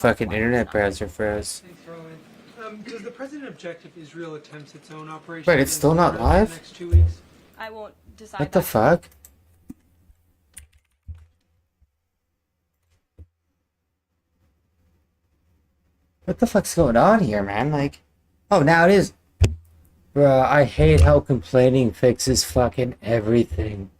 Fucking internet browser froze. Thanks, Rowan. Does the president object if Israel attempts its own operation Wait, it's against still not Iran in the live? next 2 weeks? I won't decide What the that. fuck? What the fuck's going on here, man? Like, oh, now it is. Bruh, I hate how complaining fixes fucking everything.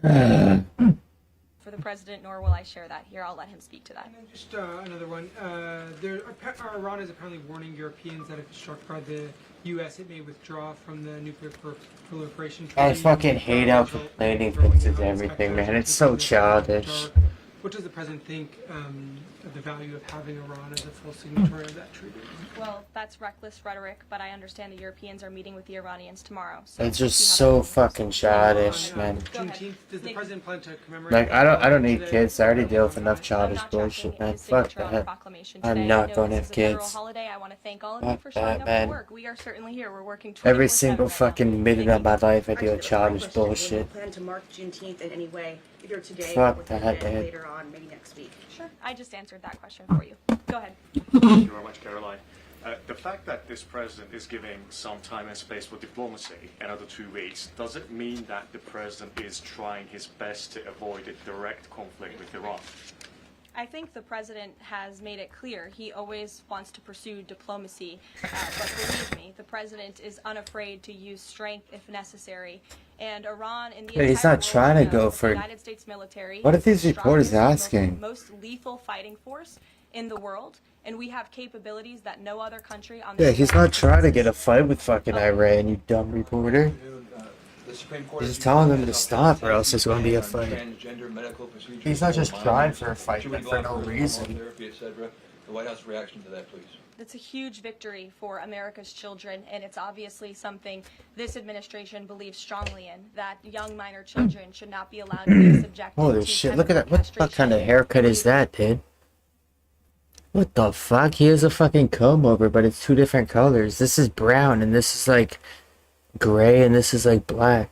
For the president, nor will I share that here. I'll let him speak to that. And then just another one. Iran is apparently warning Europeans that if it's struck by the U.S., it may withdraw from the nuclear proliferation treaty. I fucking hate how complaining fixes everything, man. It's so childish. What does the president think of the value of having Iran as a full signatory of that treaty? Well, that's reckless rhetoric, but I understand the Europeans are meeting with the Iranians tomorrow. So It's we'll just see how so that goes. fucking childish, man. Juneteenth, does the president plan to commemorate? Like, I don't need kids. I already deal with enough childish bullshit, man. Fuck that. I'm not going to have kids. Holiday. I want to thank all of you Fuck for showing that, up man. to work. We are certainly here. We're working Every 24/7 single right now. fucking minute of my life, I deal with childish Will you bullshit. plan to mark Juneteenth in any way, either today Fuck or that, within man. later on, maybe next week? Sure. I just answered that question for you. Go ahead. Thank you very much, Caroline. The fact that this president is giving some time and space for diplomacy, another 2 weeks, does it mean that the president is trying his best to avoid a direct conflict with Iran? I think the president has made it clear he always wants to pursue diplomacy, but believe me, the president is unafraid to use strength if necessary. And Iran in the But he's entire not trying to world go knows for- the United States military. What are is the these reporters strongest, asking? Most lethal fighting force in the world, and we have capabilities that no other country on Yeah, this he's planet not trying to possesses. get a fight with fucking Iran, you dumb reporter. He's just telling them to stop or else there's going to be a fight. He's not just trying for a fight, but for no reason. The White House reaction to that, please. It's a huge victory for America's children, and it's obviously something this administration believes strongly in, that young minor children should not be allowed to be subjected Holy to shit, look at that. chemical What kind of castration. haircut is that, dude? What the fuck? He has a fucking comb over, but it's two different colors. This is brown, and this is like gray, and this is like black.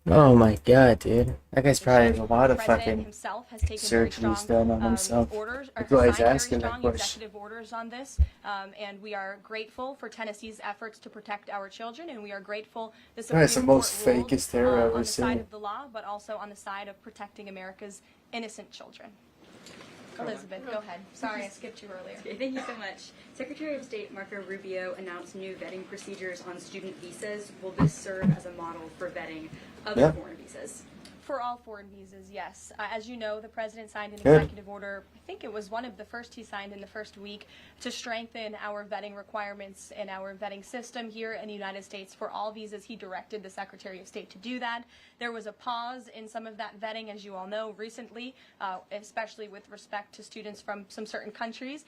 Oh my god, dude. That guy's probably has a lot of The president fucking himself has taken very surgeries strong, done on himself. orders, or That's why he's signed very asking that strong question. executive orders on this, and we are grateful for Tennessee's efforts to protect our children, and we are grateful the Supreme That's the most Court ruled, fakest hair I've on ever the side seen. of the law, but also on the side of protecting America's innocent children. Elizabeth, go ahead. Sorry, I skipped you earlier. Okay, thank you so much. Secretary of State Marco Rubio announced new vetting procedures on student visas. Will this serve as a model for vetting other Yeah. foreign visas? For all foreign visas, yes. As you know, the president signed an Good. executive order, I think it was one of the first he signed in the first week, to strengthen our vetting requirements and our vetting system here in the United States for all visas. He directed the Secretary of State to do that. There was a pause in some of that vetting, as you all know, recently, especially with respect to students from some certain countries.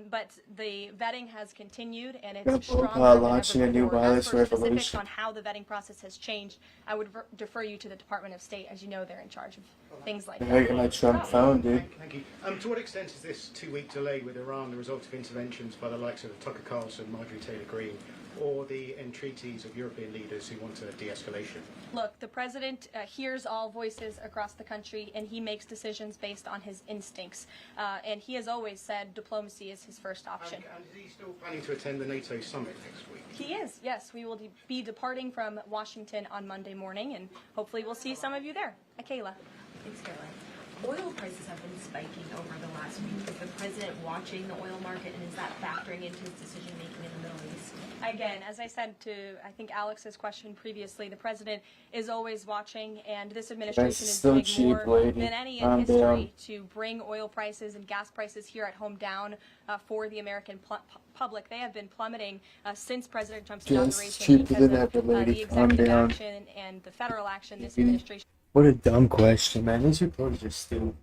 But the vetting has continued, and it's stronger than launching ever a new before. As wireless for specifics revolution. on how the vetting process has changed, I would defer you to the Department of State. As you know, they're in charge of things like They're that. making my Trump phone, dude. Thank you. To what extent is this 2-week delay with Iran the result of interventions by the likes of Tucker Carlson, Marjorie Taylor Greene, or the entreaties of European leaders who want a de-escalation? Look, the president hears all voices across the country, and he makes decisions based on his instincts. And he has always said diplomacy is his first option. And is he still planning to attend the NATO summit next week? He is, yes. We will be departing from Washington on Monday morning, and hopefully we'll see some of you there. Kayla. Thanks, Caroline. Oil prices have been spiking over the last week. Is the president watching the oil market, and is that factoring into his decision-making in the Middle East? Again, as I said to, I think, Alex's question previously, the president is always watching, and this administration is still doing cheap, more lady. than any in Calm history down. to bring oil prices and gas prices here at home down for the American public. They have been plummeting since President Trump's Just inauguration cheaper because than of ever, lady. the Calm executive down. action and the federal action this Mhm. administration. What a dumb question, man. These reporters are stupid.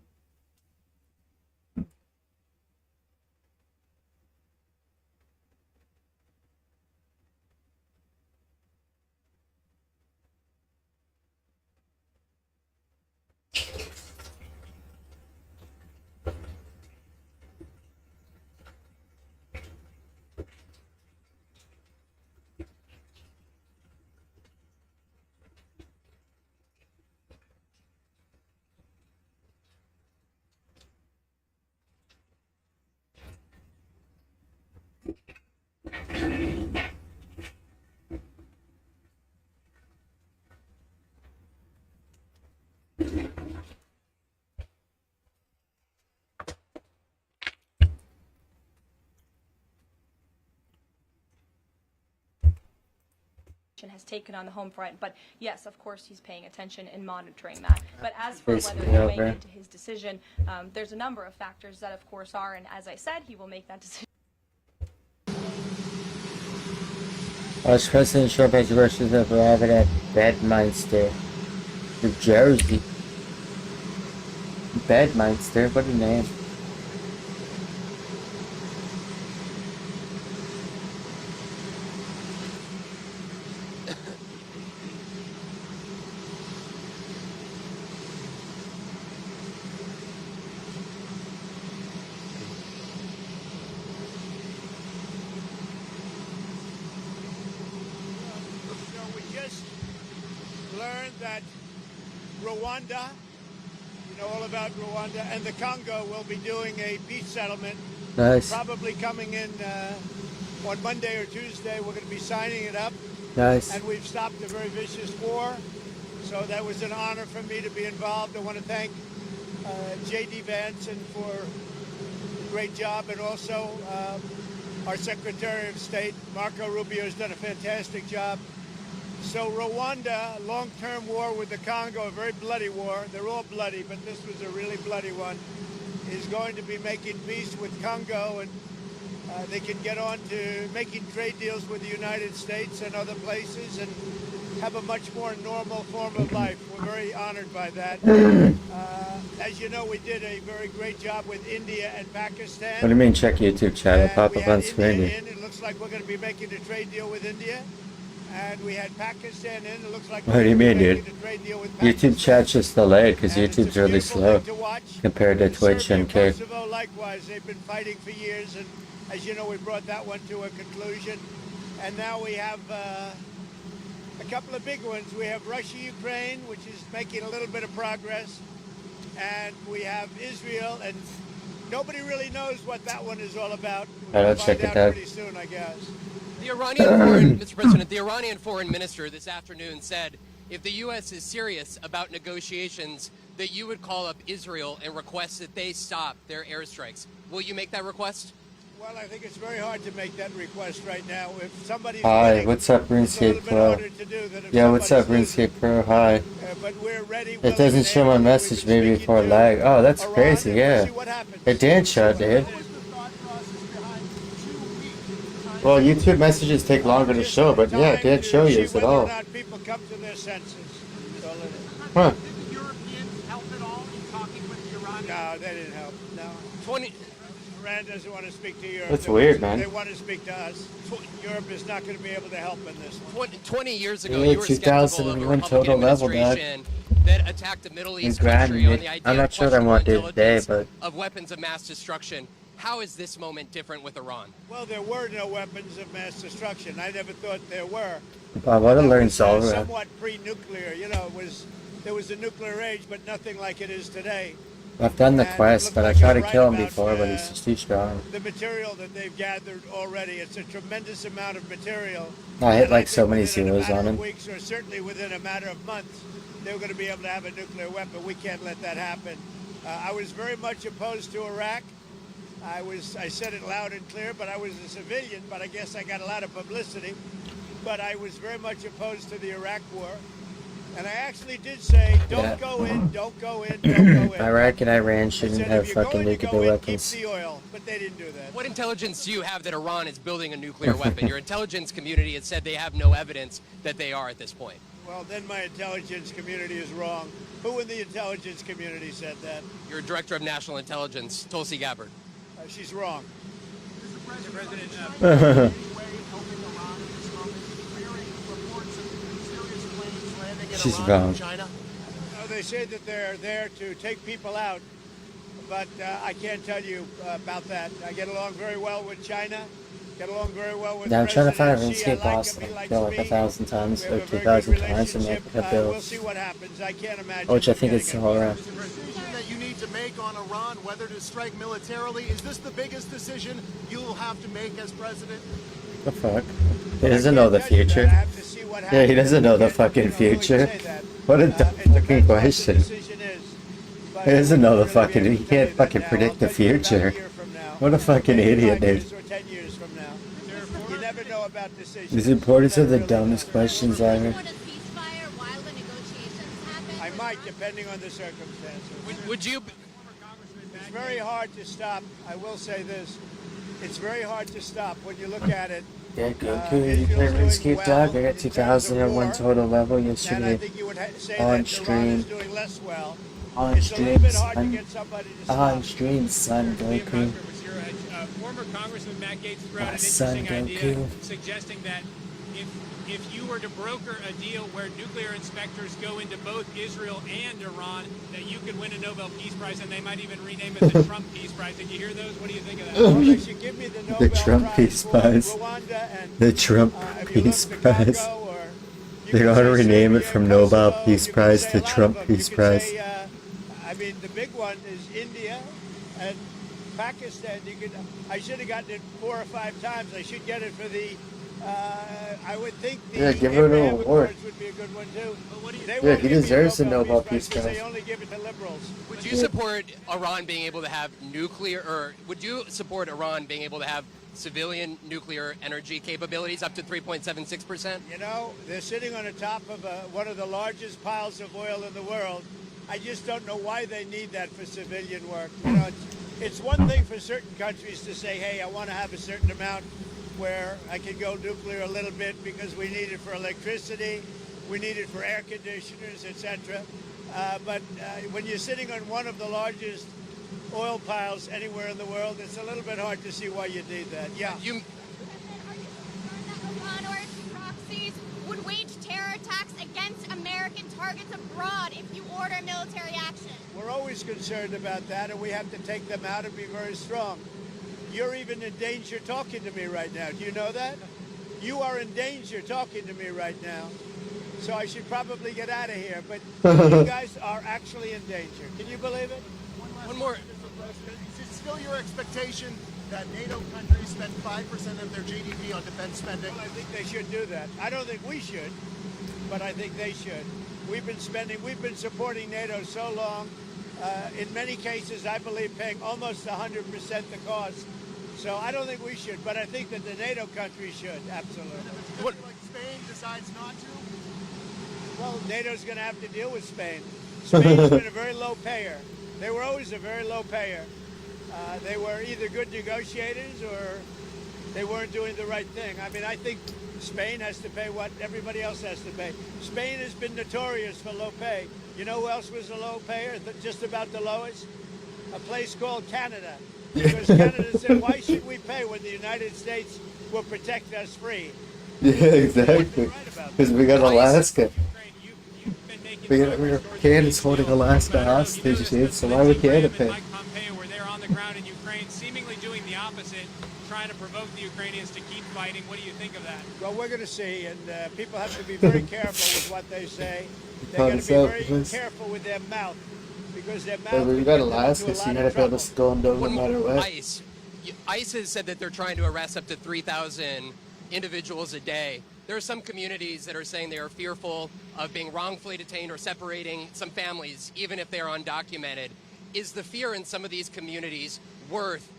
has taken on the home front. But yes, of course, he's paying attention and monitoring that. But as for whether Basically, he'll make over. it to his decision, there's a number of factors that, of course, are. And as I said, he will make that decision. Vice President Trump has rushes of arriving at Bedminster, New Jersey. Bedminster, what a name. We just learned that Rwanda, you know all about Rwanda, and the Congo will be doing a peace settlement. Nice. Probably coming in on Monday or Tuesday. We're going to be signing it up. Nice. And we've stopped a very vicious war. So that was an honor for me to be involved. I want to thank J.D. Vance for a great job, and also our Secretary of State, Marco Rubio, has done a fantastic job. So Rwanda, long-term war with the Congo, a very bloody war. They're all bloody, but this was a really bloody one. Is going to be making peace with Congo, and they can get on to making trade deals with the United States and other places and have a much more normal form of life. We're very honored by that. As you know, we did a very great job with India and Pakistan. What do you mean check YouTube channel? Pop We up had on screen. India in. It looks like we're going to be making a trade deal with India. And we had Pakistan in. It looks like What do you mean, dude? making a trade deal with YouTube chat's just delayed because And it's YouTube's a really beautiful slow thing to watch. compared to Twitch Serbia, and K. Kosovo, likewise, they've been fighting for years, and as you know, we brought that one to a conclusion. And now we have a couple of big ones. We have Russia, Ukraine, which is making a little bit of progress, and we have Israel, and nobody really knows what that one is all about. We'll I'll find check it out out. pretty soon, I guess. The Iranian foreign, Mr. President, the Iranian foreign minister this afternoon said if the U.S. is serious about negotiations, that you would call up Israel and request that they stop their airstrikes. Will you make that request? Well, I think it's very hard to make that request right now. If somebody's Hi, winning, what's up, it's a little RuneScape bit Pro? harder to do than if Yeah, what's up, somebody's losing. RuneScape Pro? Hi. But we're ready. It doesn't show my message maybe for lag. Oh, that's crazy, yeah. It did show, dude. Well, YouTube messages take longer to show, but yeah, it didn't show you at all. People come to their senses. Huh. Did the Europeans help at all in talking with the Iranians? No, they didn't help. No. 20. Iran doesn't want to speak to Europe. That's weird, man. They want to speak to us. Europe is not going to be able to help in this one. 20 years ago, Yeah, you were skeptical of a 2001 Republican total level, dog. administration that attacked a Middle East grand, country on Nick. the idea I'm not of sure I want questionable it today, intelligence but of weapons of mass destruction. How is this moment different with Iran? Well, there were no weapons of mass destruction. I never thought there were. I want to That learn was, Solver. somewhat pre-nuclear. You know, there was a nuclear age, but nothing like it is today. I've done the And it quest, looks but I like tried you're to kill him right before, about, but he's just too strong. The material that they've gathered already, it's a tremendous amount of material. I hit And like think so many within a zeros matter on of him. weeks, or certainly within a matter of months, they were going to be able to have a nuclear weapon. We can't let that happen. I was very much opposed to Iraq. I said it loud and clear, but I was a civilian, but I guess I got a lot of publicity. But I was very much opposed to the Iraq war. And I actually did say, don't go in, don't go in, don't go in. Iraq and Iran I shouldn't said, have if you're fucking going to nuclear go in, weapons. keep the oil. But they didn't do that. What intelligence do you have that Iran is building a nuclear weapon? Your intelligence community has said they have no evidence that they are at this point. Well, then my intelligence community is wrong. Who in the intelligence community said that? Your director of national intelligence, Tulsi Gabbard. She's wrong. She's wrong. They say that they're there to take people out, but I can't tell you about that. I get along very well with China. Get along very well with Now I'm trying to find a President Xi. I RuneScape like boss him. that He I likes kill like me. 1,000 times We or have a very 2,000 good times and make relationship. a We'll build. see what happens. I can't imagine. Which I think getting it's it. all around. The decision that you need to make on Iran, whether to strike militarily, is this the biggest decision you will have to make as president? The fuck? He doesn't know the future. Yeah, he doesn't know the fucking future. What a dumb fucking question. He doesn't know the fucking. He can't fucking predict the future. What a fucking idiot, dude. Or 10 years from now. You never know about decisions. These reporters are the Really dumbest questions ever. I might, depending on the circumstances. Would you? It's very hard to stop. I will say this. It's very hard to stop when you look at it. Yeah, Goku, you play RuneScape, dog. I got 2,001 total level Then I yesterday. think you would say On that Iran is stream. doing less well. On It's a little stream, bit hard to son. get somebody to stop. On stream, son, Goku. Former Congressman Matt Gaetz threw My out an son, interesting idea Goku. suggesting that if you were to broker a deal where nuclear inspectors go into both Israel and Iran, that you could win a Nobel Peace Prize, and they might even rename it the Trump Peace Prize. Did you hear those? What do you think of that? Well, they should give me the Nobel Trump Prize Peace for Prize. Rwanda and, The Trump if you Peace look to Prize. Congo, or you They're could gonna say rename it Serbia, from Kosovo, Nobel you Peace could Prize say to a lot of Trump them. Peace You could Prize. say, I mean, the big one is India and Pakistan. I should have gotten it 4 or 5 times. I should get it for the. I would think the Yeah, give her an Abraham award. Accords would be a good one too. They Yeah, won't he give me deserves the Nobel Peace because Prize. They only give it to liberals. Would you support Iran being able to have nuclear, or would you support Iran being able to have civilian nuclear energy capabilities up to 3.76%? You know, they're sitting on the top of one of the largest piles of oil in the world. I just don't know why they need that for civilian work. You know, it's one thing for certain countries to say, hey, I want to have a certain amount where I can go nuclear a little bit because we need it for electricity, we need it for air conditioners, etc. But when you're sitting on one of the largest oil piles anywhere in the world, it's a little bit hard to see why you need that. Yeah. Iran or its proxies would wage terror attacks against American targets abroad if you order military action. We're always concerned about that, and we have to take them out and be very strong. You're even in danger talking to me right now. Do you know that? You are in danger talking to me right now. So I should probably get out of here. But you guys are actually in danger. Can you believe it? One more. Is it still your expectation that NATO countries spend 5% of their GDP on defense spending? Well, I think they should do that. I don't think we should, but I think they should. We've been supporting NATO so long. In many cases, I believe paying almost 100% the cost. So I don't think we should, but I think that the NATO countries should, absolutely. What? Like Spain decides not to? Well, NATO's going to have to deal with Spain. Spain's been a very low payer. They were always a very low payer. They were either good negotiators or they weren't doing the right thing. I mean, I think Spain has to pay what everybody else has to pay. Spain has been notorious for low pay. You know who else was a low payer, just about the lowest? A place called Canada. Because Canada said, why should we pay when the United States will protect us free? Yeah, exactly. Because we got Alaska. Canada's holding Alaska hostage, dude, so why would Canada pay? Mike Pompeo were there on the ground in Ukraine, seemingly doing the opposite, trying to provoke the Ukrainians to keep fighting. What do you think of that? Well, we're going to see, and people have to be very careful with what they say. They're going to be very careful with their mouth, because their mouth. Yeah, we got Alaska, so you gotta be able to storm down no One matter more. what. ICE has said that they're trying to arrest up to 3,000 individuals a day. There are some communities that are saying they are fearful of being wrongfully detained or separating some families, even if they are undocumented. Is the fear in some of these communities worth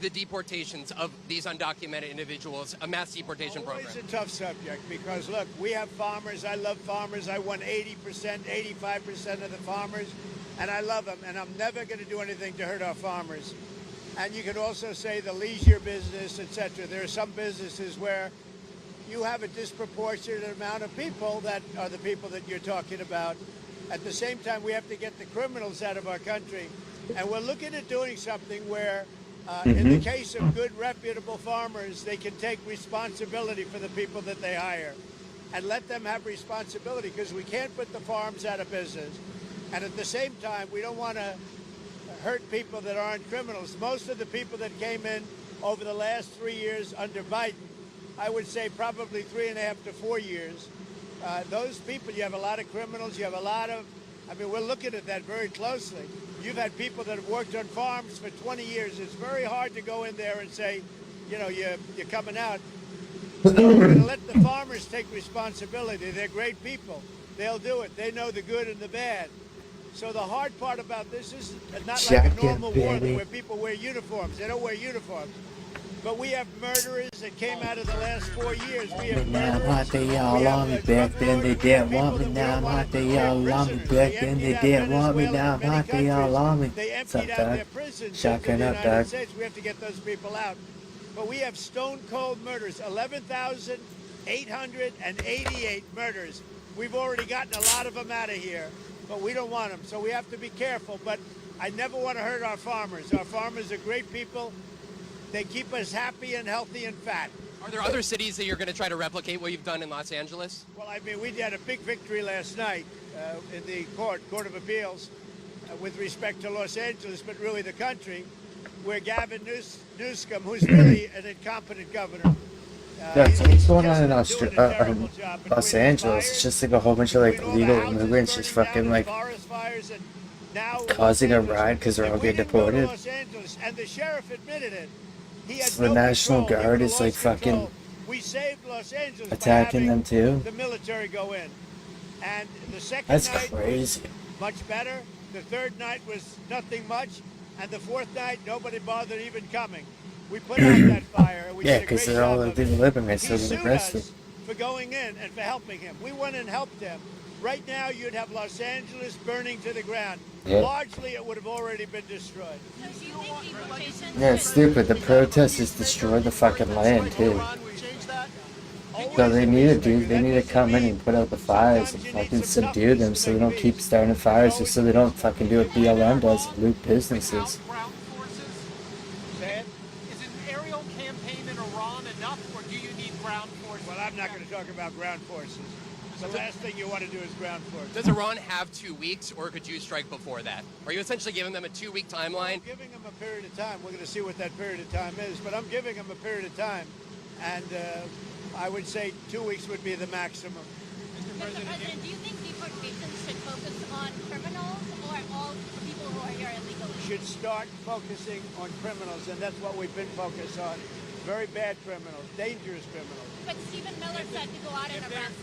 the deportations of these undocumented individuals, a mass deportation program? It's a tough subject because, look, we have farmers. I love farmers. I won 80%, 85% of the farmers, and I love them, and I'm never going to do anything to hurt our farmers. And you could also say the leisure business, etc. There are some businesses where you have a disproportionate amount of people that are the people that you're talking about. At the same time, we have to get the criminals out of our country. And we're looking at doing something where, in the case of good, reputable farmers, they can take responsibility for the people that they hire and let them have responsibility, because we can't put the farms out of business. And at the same time, we don't want to hurt people that aren't criminals. Most of the people that came in over the last 3 years under Biden, I would say probably 3.5 to 4 years, those people, you have a lot of criminals, you have a lot of, I mean, we're looking at that very closely. You've had people that have worked on farms for 20 years. It's very hard to go in there and say, you know, you're coming out. So we're going to let the farmers take responsibility. They're great people. They'll do it. They know the good and the bad. So the hard part about this is not like a normal war where people wear uniforms. They don't wear uniforms. But we have murderers that came out of the last 4 years. We have Now I'm hot, murderers. they all on me. Back then they didn't want me. Now I'm hot, they all on me. Back then they didn't want me. Now I'm hot, they all on me. They What's up, emptied out dog? their prisons into Shotgun the up, United dog. States. We have to get those people out. But we have stone cold murders, 11,888 murders. We've already gotten a lot of them out of here, but we don't want them. So we have to be careful. But I never want to hurt our farmers. Our farmers are great people. They keep us happy and healthy and fat. Are there other cities that you're going to try to replicate what you've done in Los Angeles? Well, I mean, we had a big victory last night in the Court of Appeals with respect to Los Angeles, but really the country, where Gavin Newsom, who's really an incompetent governor. Yeah, so what's going on in Los Angeles? It's just like a whole bunch of like illegal immigrants just fucking like causing a riot because they're all getting deported. And the sheriff admitted it. So the National Guard is like fucking attacking them too. The military go in, and the second That's night crazy. was much better. The third night was nothing much, and the fourth night nobody bothered even coming. We put out that fire. We Yeah, did a because great they're all job of it. illegal immigrants, so He they're sued arrested. us for going in and for helping him. We went and helped him. Right now, you'd have Los Angeles burning to the ground. Yeah. Largely, it would have already been destroyed. Yeah, it's stupid. The protesters destroyed the fucking land too. So they need to come in and put out the fires and fucking subdue them so they don't keep starting fires, just so they don't fucking do what BLM does, loot businesses. Is an aerial campaign in Iran enough, or do you need ground forces? Well, I'm not going to talk about ground forces. The last thing you want to do is ground forces. Does Iran have 2 weeks, or could you strike before that? Are you essentially giving them a 2-week timeline? I'm giving them a period of time. We're going to see what that period of time is, but I'm giving them a period of time, and I would say 2 weeks would be the maximum. Mr. President, do you think deportations should focus on criminals or all people who are here illegally? Should start focusing on criminals, and that's what we've been focused on. Very bad criminals, dangerous criminals. But Stephen Miller said to go out and arrest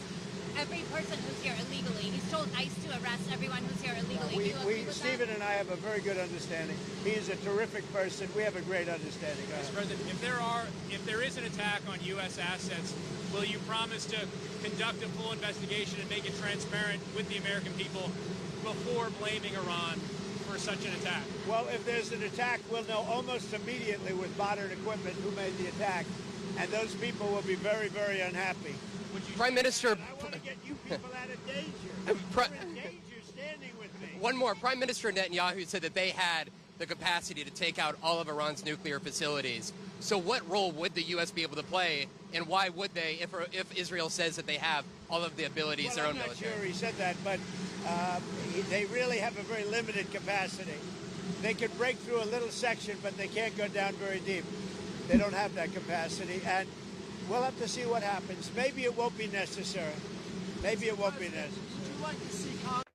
every person who's here illegally. He's told ICE to arrest everyone who's here illegally. Do you agree with Stephen and I have a very good understanding. He is a terrific person. We have a great understanding. Mr. President, if there is an attack on U.S. assets, will you promise to conduct a full investigation and make it transparent with the American people before blaming Iran for such an attack? Well, if there's an attack, we'll know almost immediately with modern equipment who made the attack, and those people will be very, very unhappy. Prime Minister. I want to get you people out of danger. You're in danger standing with me. One more. Prime Minister Netanyahu said that they had the capacity to take out all of Iran's nuclear facilities. So what role would the U.S. be able to play, and why would they, if Israel says that they have all of the abilities, their own military? I'm not sure he said that, but they really have a very limited capacity. They can break through a little section, but they can't go down very deep. They don't have that capacity, and we'll have to see what happens. Maybe it won't be necessary. Maybe it won't be necessary. Would you like to see Congress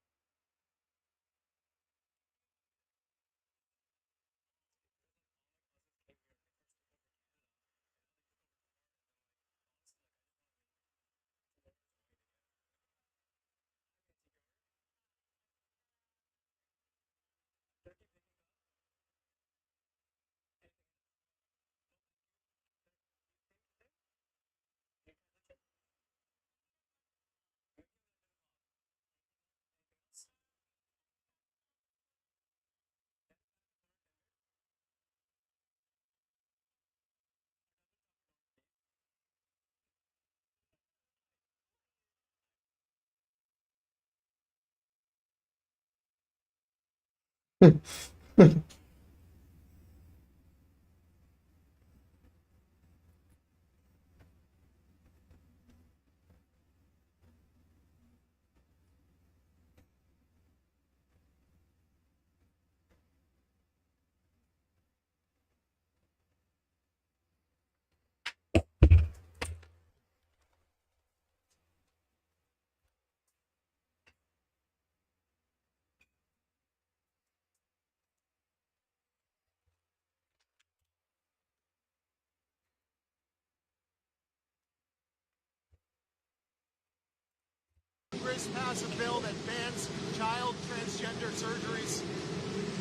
pass a bill that bans child transgender surgeries?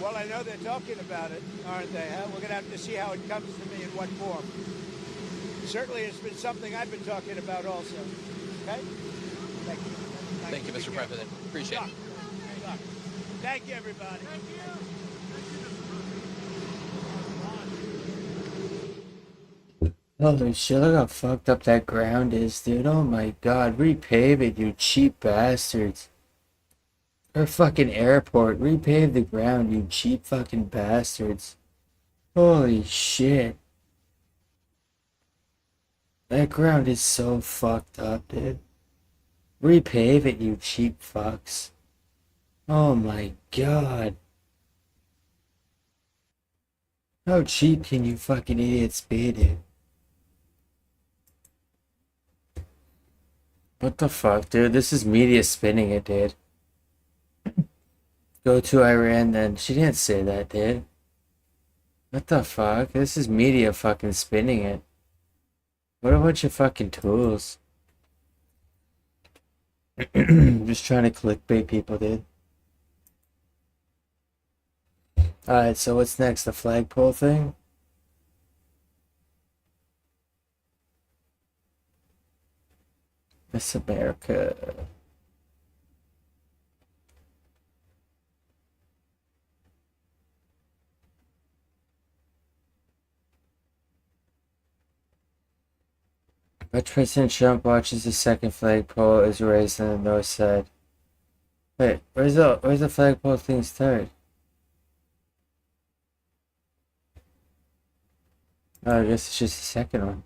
Well, I know they're talking about it, aren't they? Huh? We're going to have to see how it comes to me in what form. Certainly, it's been something I've been talking about also. Okay? Thank you. Thank you, Mr. President. Appreciate it. Thank you, everybody. Thank you. Holy shit, look how fucked up that ground is, dude. Oh my god, repave it, you cheap bastards. Or fucking airport, repave the ground, you cheap fucking bastards. Holy shit. That ground is so fucked up, dude. Repave it, you cheap fucks. Oh my god. How cheap can you fucking idiots be, dude? What the fuck, dude? This is media spinning it, dude. Go to Iran then. She didn't say that, dude. What the fuck? This is media fucking spinning it. What a bunch of fucking tools. Just trying to clickbait people, dude. Alright, so what's next? The flagpole thing? Miss America. But President Trump watches the second flagpole is raised on the north side. Wait, where's the flagpole thing start? Oh, I guess it's just the second one.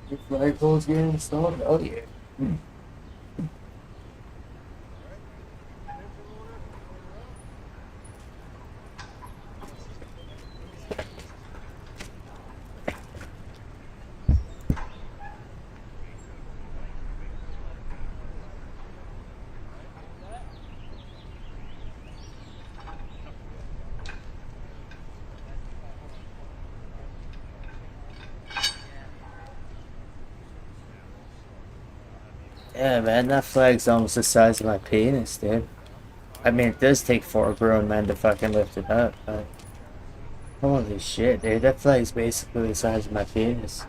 The flagpole's getting installed? Oh yeah. Yeah, man, that flag's almost the size of my penis, dude. I mean, it does take 4 grown men to fucking lift it up, but... Holy shit, dude, that flag's basically the size of my penis.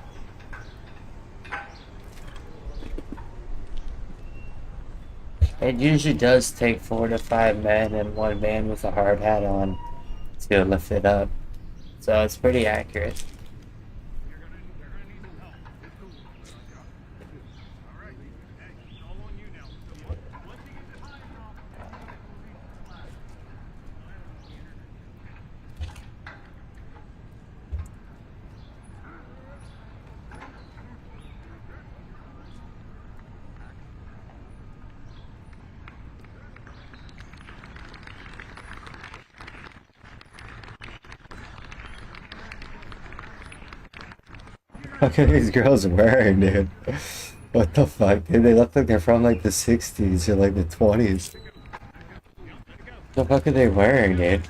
It usually does take 4 to 5 men and 1 man with a hard hat on to lift it up. So it's pretty accurate. Look at these girls wearing, dude. What the fuck, dude? They look like they're from like the 60s or like the 20s. What the fuck are they wearing, dude?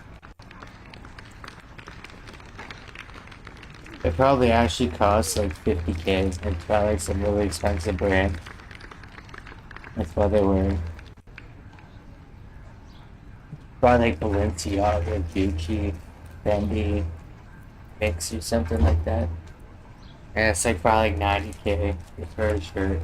They probably actually cost like 50K. It's probably like some really expensive brand. That's why they wear it. Probably like Balenciaga, Gucci, Fendi, Mix or something like that. Yeah, it's like probably like 90K for a shirt.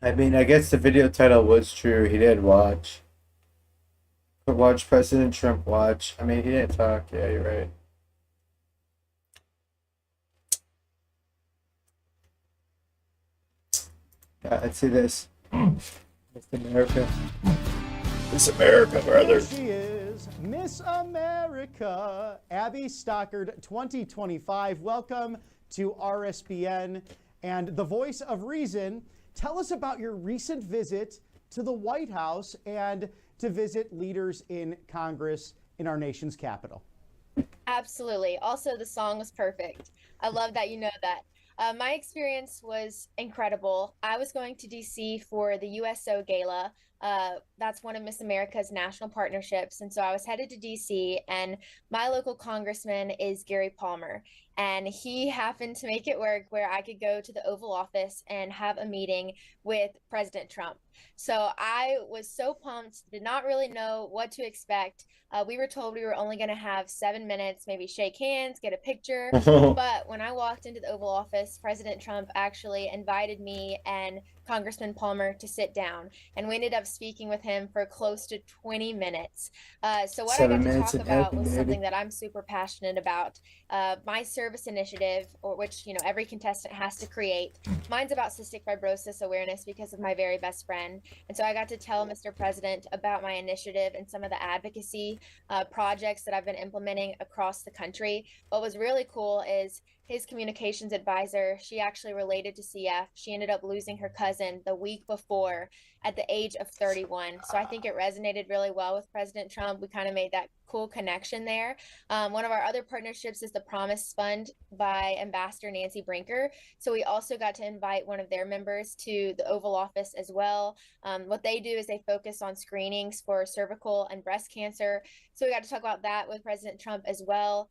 I mean, I guess the video title was true. He did watch. But watch President Trump watch. I mean, he didn't talk. Yeah, you're right. Yeah, let's see this. It's America. It's America, brother. Here she is, Miss America, Abby Stockard 2025. Welcome to RSBN and the voice of reason. Tell us about your recent visit to the White House and to visit leaders in Congress in our nation's capital. Absolutely. Also, the song was perfect. I love that you know that. My experience was incredible. I was going to DC for the USO Gala. That's one of Miss America's national partnerships. And so I was headed to DC, and my local congressman is Gary Palmer. And he happened to make it work where I could go to the Oval Office and have a meeting with President Trump. So I was so pumped, did not really know what to expect. We were told we were only going to have 7 minutes, maybe shake hands, get a picture. But when I walked into the Oval Office, President Trump actually invited me and Congressman Palmer to sit down. And we ended up speaking with him for close to 20 minutes. So what I got 7 to minutes talk in about heaven, was baby. something that I'm super passionate about. My service initiative, or which, you know, every contestant has to create. Mine's about cystic fibrosis awareness because of my very best friend. And so I got to tell Mr. President about my initiative and some of the advocacy projects that I've been implementing across the country. What was really cool is his communications advisor, she actually related to CF. She ended up losing her cousin the week before at the age of 31. So I think it resonated really well with President Trump. We kind of made that cool connection there. One of our other partnerships is the Promise Fund by Ambassador Nancy Brinker. So we also got to invite one of their members to the Oval Office as well. What they do is they focus on screenings for cervical and breast cancer. So we got to talk about that with President Trump as well.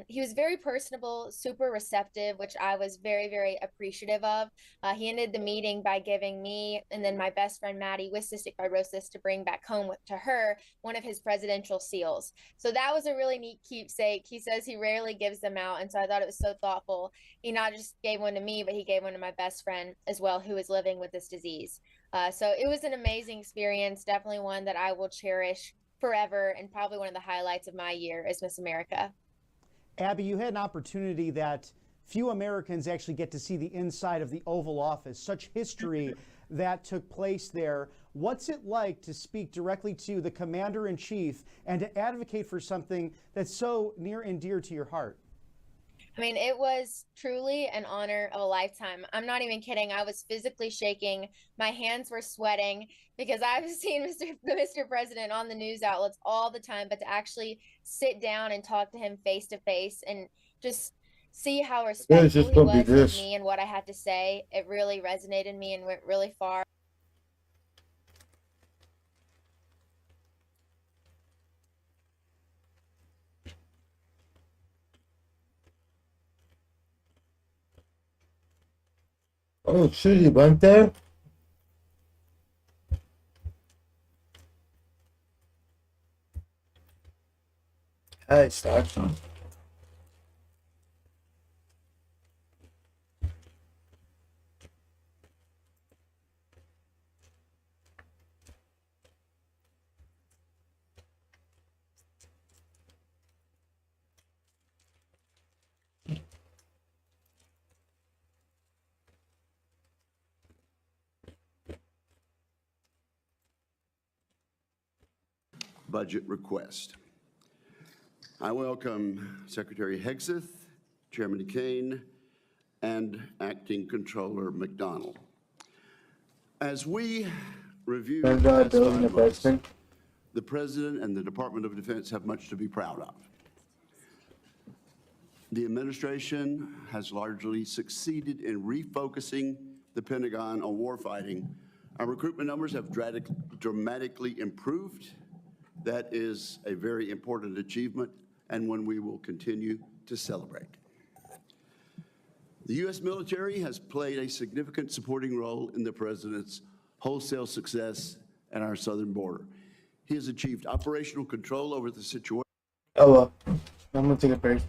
He was very personable, super receptive, which I was very, very appreciative of. He ended the meeting by giving me and then my best friend Maddie with cystic fibrosis to bring back home to her one of his presidential seals. So that was a really neat keepsake. He says he rarely gives them out, and so I thought it was so thoughtful. He not just gave one to me, but he gave one to my best friend as well, who is living with this disease. So it was an amazing experience, definitely one that I will cherish forever, and probably one of the highlights of my year as Miss America. Abby, you had an opportunity that few Americans actually get to see the inside of the Oval Office, such history that took place there. What's it like to speak directly to the Commander-in-Chief and to advocate for something that's so near and dear to your heart? I mean, it was truly an honor of a lifetime. I'm not even kidding. I was physically shaking. My hands were sweating because I've seen Mr. President on the news outlets all the time, but to actually sit down and talk to him face to face and just see how respectful he was of me and what I had to say, it really resonated in me and went really far. Oh shit, he went there? Hey, start. Budget request. I welcome Secretary Hegseth, Chairman Kane, and Acting Controller McDonald. As we review the past 5 months, the President and the Department of Defense have much to be proud of. The administration has largely succeeded in refocusing the Pentagon on warfighting. Our recruitment numbers have dramatically improved. That is a very important achievement and one we will continue to celebrate. The U.S. military has played a significant supporting role in the President's wholesale success at our southern border. He has achieved operational control over the situation. Oh well, I'm gonna take a break.